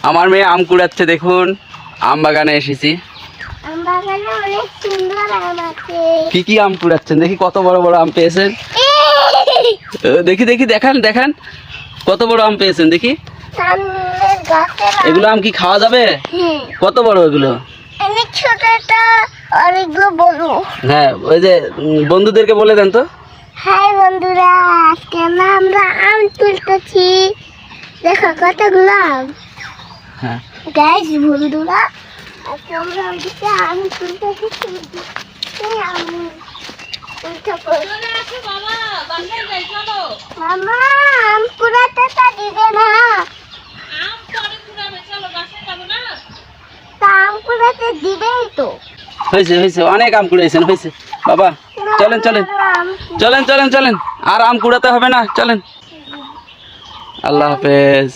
আমার মেয়ে আম কুড়াচ্ছে দেখুন, আম বাগানে এসেছি। আম বাগানে অনেক সুন্দর আম আছে। কি কি আম কুড়াচ্ছেন দেখি, কত বড় বড় আম পেয়েছেন? দেখি দেখি দেখান দেখান, কত বড় আম পেয়েছেন দেখি। সামনের গাছের আম। এগুলো আম কি খাওয়া যাবে? কত বড় এগুলো? অনেক ছোটটা, অনেকগুলো বড়। হ্যাঁ, ওই যে বন্ধুদেরকে বলে দেন তো। হাই বন্ধুরা, আজকে আমরা আম তুলতেছি। দেখো কতগুলো আম। হ্যাঁ, গাইস বন্ধুরা, আজকে আমরা ওদিকে আম তুলতেছি। এই আম তুলতে মামা আম কুড়াতে তা দিবে না। তা আম কুড়াতে দিবেই তো। হয়েছে হয়েছে, অনেক আম কুড়িয়েছেন, হয়েছে বাবা। চলেন চলেন চলেন চলেন চলেন, আর আম কুড়াতে হবে না, চলেন। আল্লাহ হাফেজ।